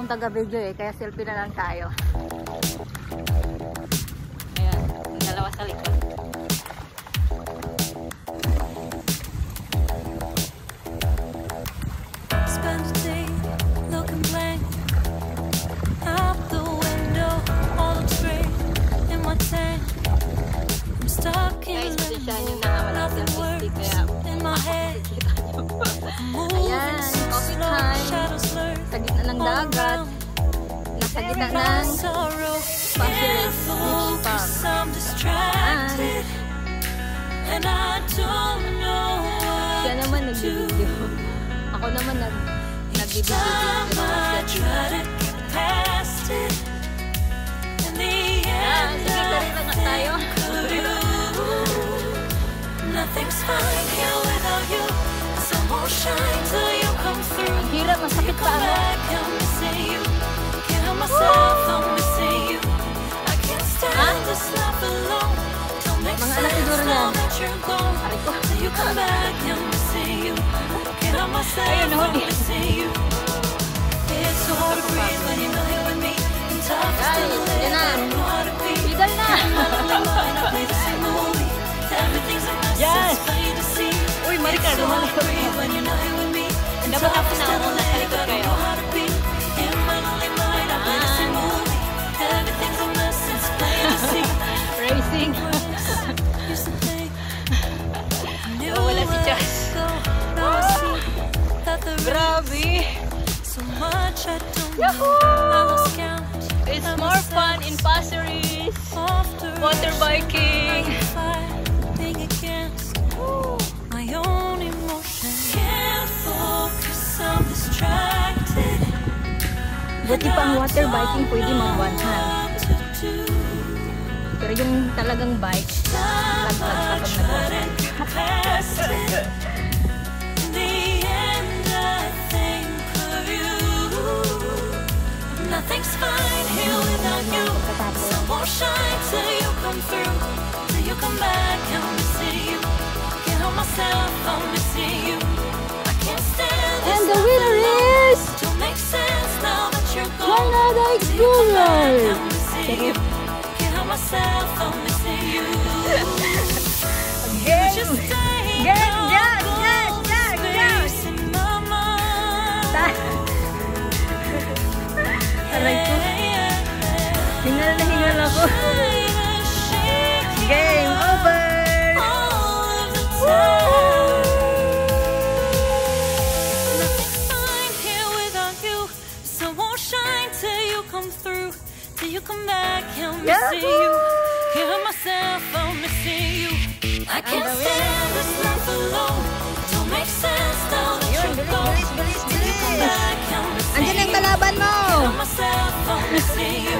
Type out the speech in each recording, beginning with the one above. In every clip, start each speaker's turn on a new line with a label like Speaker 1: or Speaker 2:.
Speaker 1: Taga-video kaya selfie na lang tayo. Ayan, yung dalawa sa likod.
Speaker 2: Spend a day looking blank out the window, all looks great in my tank. I'm stuck in limbo, nothing works in my head.
Speaker 1: Ayan, coffee time. Sa gitna ng dagat. Nasa gitna ng Pasir Beach Park. Siya naman nag-video. Ako naman nag-video. Ayan, sige, karila na tayo.
Speaker 2: Nothing's fine here without you. Some more shine till you come through.
Speaker 1: Ang hirap, masakit pa ano.
Speaker 2: I'm missing you. Can't help myself, I'm missing you. I can't stand this life alone. Don't make sense now that you're gone. Till you come back, I'm missing you. Can't help myself, I'm missing you. It's so hard to breathe when you're not here with me. And tough is still a little, I don't know how to be.
Speaker 1: Bidal na!
Speaker 2: I play the same movie. Everything's a mess, it's plain to see.
Speaker 1: Uy, Marika, lumalas ko. Dapat ako na ako na sa likod kayo. Racing. Wala si Chas. Grabe. Yahoo! It's more fun in Pasiris. Water biking.
Speaker 2: My own emotion. Can't focus, I'm distracted.
Speaker 1: Buti pa ang water biking pwede mag-one hand. Pero yung talagang bike, lag-lag sa pag nag-one.
Speaker 2: In the end, I think of you. Nothing's fine here without you. Some more shine till you come through. Till you come back, I'm missing you. Myself, I'm missing you. I can't stand this.
Speaker 1: And the winner is
Speaker 2: don't make sense now that you're gone.
Speaker 1: Canada Explorer.
Speaker 2: I'm missing you. Can't help myself, I'm missing you.
Speaker 1: Game!
Speaker 2: Just stay
Speaker 1: Game!
Speaker 2: out
Speaker 1: Yes!
Speaker 2: in my mind.
Speaker 1: Aray ko. Hingal na hingal ako. Game over!
Speaker 2: Nothing's fine here without you. So won't shine till you come through. Till you come back, I'm missing you. Can't help myself, I'm missing you. I can't stand this life alone. Don't make sense now that you're gone. Till you come back, I'm missing you.
Speaker 1: Andiyan ang kalaban mo!
Speaker 2: Can't help myself, I'm missing you.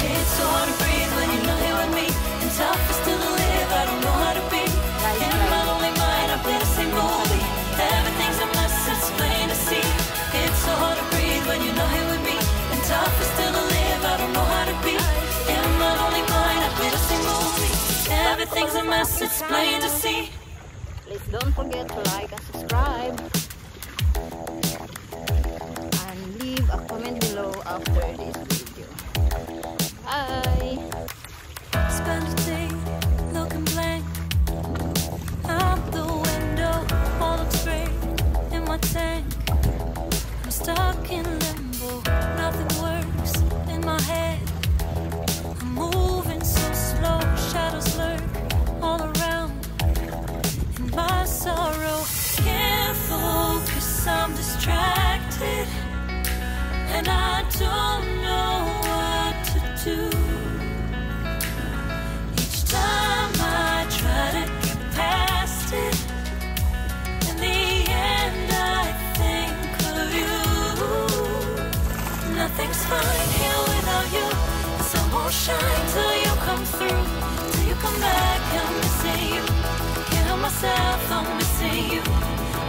Speaker 2: It's so hard to breathe when you're not here with me. And tough is still to live, I don't know how to be. In my lonely mind, I play the same movie. Everything's a mess, it's plain to see. It's so hard to breathe when you're not here with me. And tough is still to live, I don't know how to be. In my lonely mind, I play the same movie. Everything's a mess, it's plain to see.
Speaker 1: Please don't forget to like and subscribe. And leave a comment below after this video. Bye!
Speaker 2: Spend a day looking blank out the window, all looks great in my tank. I'm stuck in limbo, nothing works in my head. I'm moving so slow, shadows lurk all around. In my sorrow, can't focus, I'm distracted. And I don't know what to do. Each time I try to get past it, in the end I think of you. fine here without you. The sun won't shine till you come through. Till you come back, I'm missing you. Can't help myself, I'm missing you.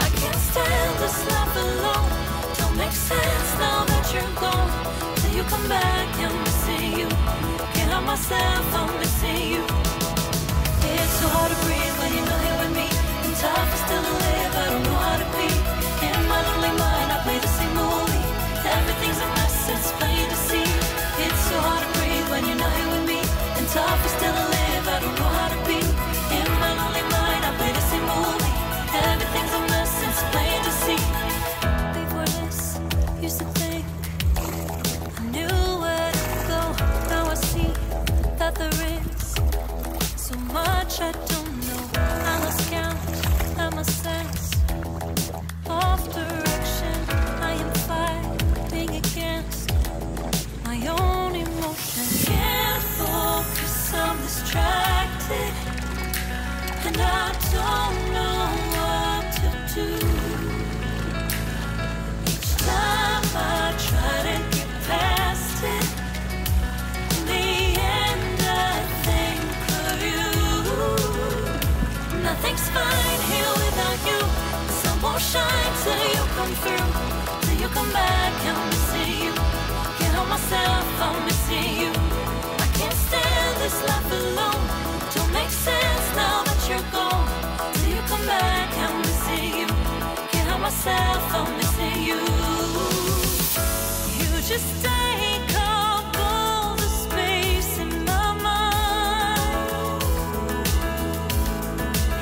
Speaker 2: I can't stand this life alone. Don't make sense now that you're gone. Till you come back, I'm missing you. Can't help myself, I'm missing you. It's so hard to breathe when you're not here with me. And tough is still to live, I don't know how to be. In my lonely mind, I play the same movie. Everything's a mess, it's plain to see. It's so hard to breathe when you're not here with me. And tough is still to live, I don't know how to be. In my lonely mind, I play the same movie. Everything's a mess, it's plain to see. Before this, used to think I knew where to go. Now I see that there is so much I don't know. I lost count, I my sense of direction. I am fighting against my own emotions. Can't focus, I'm distracted, and I don't know what to do. Each time I try to get past it, in the end I think of you. Nothing's fine here without you. The sun won't shine till you come through. Till you come back, I'm missing you. Can't help myself, I'm missing you. I can't stand this life alone. Don't make sense now that you're gone. Till you come back, I'm missing you. Can't help myself, I'm missing you. You just take up all the space in my mind.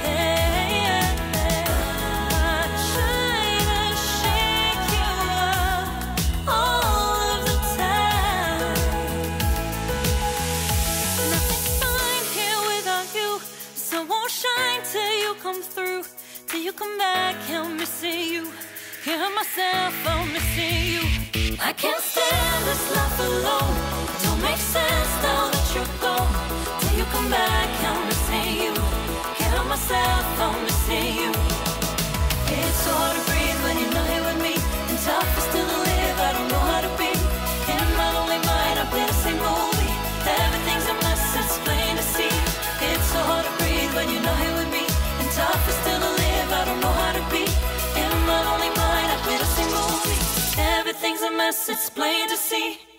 Speaker 2: Hey, I try to shake you up all of the time. Nothing's fine here without you. The sun won't shine till you come through. Till you come back, I'm missing you. Can't help myself, I'm missing you. I can't stand this life alone. Don't make sense now that you're gone. Till you come back, I'm missing you. Can't help myself, I'm missing you. It's so hard to breathe when you're not here with me. And tough is still to live, I don't know how to be. In my lonely mind, I play the same movie. Everything's a mess, it's plain to see. It's so hard to breathe when you're not here with me. And tough is still to live, I don't know how to be. In my lonely mind, I play the same movie. Everything's a mess, it's plain to see.